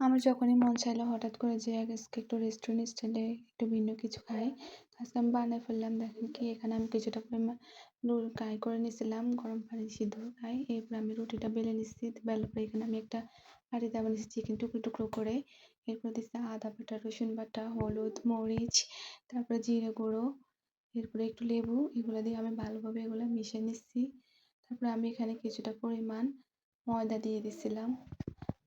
আমার যখনই মন চাইলো হঠাৎ করে যে আজকে একটু রেস্টুরেন্ট স্টাইলে একটু ভিন্ন কিছু খাই। আজকে আমি বানায় ফেললাম। দেখেন কি এখানে আমি কিছুটা পরিমাণ ফ্রাই করে নিয়েছিলাম গরম পানি সিদ্ধ খাই। এরপর আমি রুটিটা বেলে নিচ্ছি। বেলার পরে এখানে আমি একটা হাঁড়িতে আবার নিচ্ছি চিকেন টুকরো টুকরো করে। এরপর দিচ্ছি আদা বাটা, রসুন বাটা, হলুদ, মরিচ, তারপরে জিরে গুঁড়ো, এরপরে একটু লেবু, এগুলো দিয়ে আমি ভালোভাবে এগুলো মিশিয়ে নিচ্ছি। তারপরে আমি এখানে কিছুটা পরিমাণ ময়দা দিয়ে দিচ্ছিলাম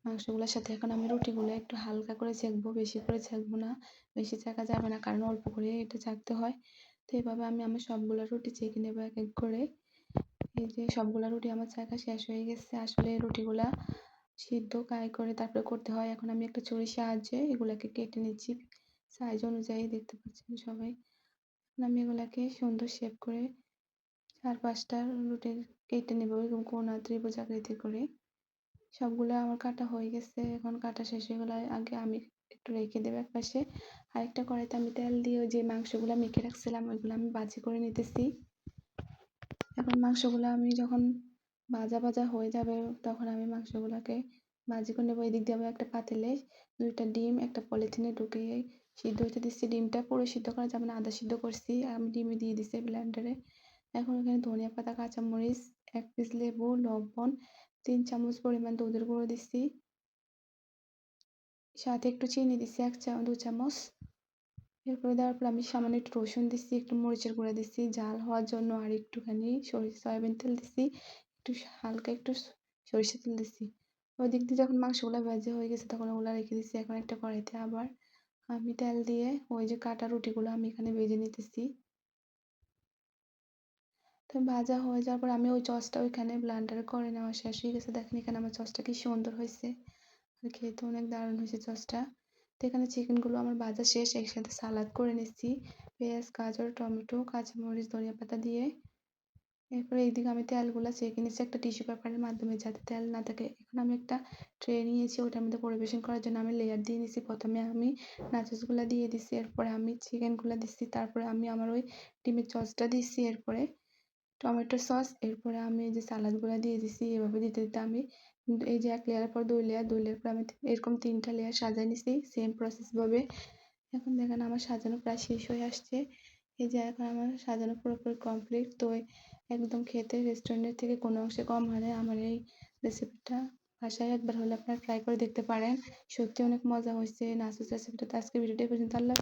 মাংসগুলোর সাথে। এখন আমি রুটিগুলো একটু হালকা করে সেঁকবো, বেশি করে সেঁকবো না, বেশি সেঁকা যাবে না কারণ অল্প করে এটা সেঁকতে হয়। তো এইভাবে আমি আমার সবগুলো রুটি ছেঁকে নেবো এক এক করে। এই যে সবগুলা রুটি আমার সেঁকা শেষ হয়ে গেছে। আসলে রুটিগুলা সিদ্ধ ফ্রাই করে তারপরে করতে হয়। এখন আমি একটা ছুরির সাহায্যে এগুলাকে কেটে নিচ্ছি সাইজ অনুযায়ী, দেখতে পাচ্ছেন সবাই। আমি এগুলাকে সুন্দর শেপ করে 4-5টা রুটি কেটে নেবো এরকম কোনা ত্রিভুজাকৃতি করে। সবগুলো আমার কাটা হয়ে গেছে। এখন কাটা শেষ হয়ে গেলে আগে আমি একটু রেখে দেবো একপাশে। আরেকটা কড়াইতে আমি তেল দিয়ে ওই যে মাংসগুলো মেখে রাখছিলাম ওইগুলো আমি ভাজি করে নিতেছি। এখন মাংসগুলো আমি যখন ভাজা ভাজা হয়ে যাবে তখন আমি মাংসগুলোকে ভাজি করে নেবো। এদিক দিয়ে আমি একটা পাতিলে 2টা ডিম একটা পলিথিনে ঢুকিয়ে সিদ্ধ হতে দিচ্ছি। ডিমটা পুরো সিদ্ধ করা যাবে না, আধা সিদ্ধ করছি। আমি ডিমে দিয়ে দিচ্ছি ব্লেন্ডারে। এখন এখানে ধনিয়া পাতা, কাঁচামরিচ, 1 পিস লেবু, লবণ, 3 চামচ পরিমাণ দুধের গুঁড়ো দিচ্ছি। সাথে একটু চিনি দিচ্ছি 2 চামচ। এরপরে দেওয়ার পর আমি সামান্য একটু রসুন দিচ্ছি, একটু মরিচের গুঁড়া দিচ্ছি ঝাল হওয়ার জন্য, আর একটুখানি সয়াবিন তেল দিচ্ছি, একটু হালকা একটু সরিষার তেল দিচ্ছি। ওই দিক দিয়ে যখন মাংসগুলো ভাজা হয়ে গেছে তখন ওগুলো রেখে দিচ্ছি। এখন একটা কড়াইতে আবার আমি তেল দিয়ে ওই যে কাটা রুটিগুলো আমি এখানে ভেজে নিতেছি। তো ভাজা হয়ে যাওয়ার পর আমি ওই সসটা ওইখানে ব্লেন্ডারে করে নেওয়া শেষ হয়ে গেছে। দেখেন এখানে আমার সসটা কি সুন্দর হয়েছে, আর খেতে অনেক দারুণ হয়েছে সসটা। তো এখানে চিকেনগুলো আমার ভাজা শেষ, একসাথে সালাদ করে নিচ্ছি পেঁয়াজ, গাজর, টমেটো, কাঁচামরিচ, ধনিয়া পাতা দিয়ে। এরপরে এইদিকে আমি তেলগুলো ছেঁকে নিচ্ছি একটা টিস্যু পেপারের মাধ্যমে যাতে তেল না থাকে। এখন আমি একটা ট্রে নিয়েছি, ওটার মধ্যে পরিবেশন করার জন্য আমি লেয়ার দিয়ে নিচ্ছি। প্রথমে আমি নাচোসগুলো দিয়ে দিচ্ছি, এরপরে আমি চিকেনগুলো দিচ্ছি, তারপরে আমি আমার ওই ডিমের সসটা দিচ্ছি, এরপরে টমেটো সস, এরপরে আমি এই যে সালাদগুলো দিয়ে দিচ্ছি। এভাবে দিতে দিতে আমি এই যে 1 লেয়ারের পর 2 লেয়ার, 2 লেয়ার পর আমি এরকম 3টা লেয়ার সাজিয়ে নিচ্ছি সেম প্রসেসভাবে। এখন দেখেন আমার সাজানো প্রায় শেষ হয়ে আসছে। এই যে এখন আমার সাজানো পুরোপুরি কমপ্লিট। তো একদম খেতে রেস্টুরেন্টের থেকে কোনো অংশে কম হয় না। আমার এই রেসিপিটা বাসায় একবার হলে আপনারা ট্রাই করে দেখতে পারেন। সত্যি অনেক মজা হয়েছে নাচোস রেসিপিটা। তো আজকের ভিডিওটা এই পর্যন্ত। আল্লাহ।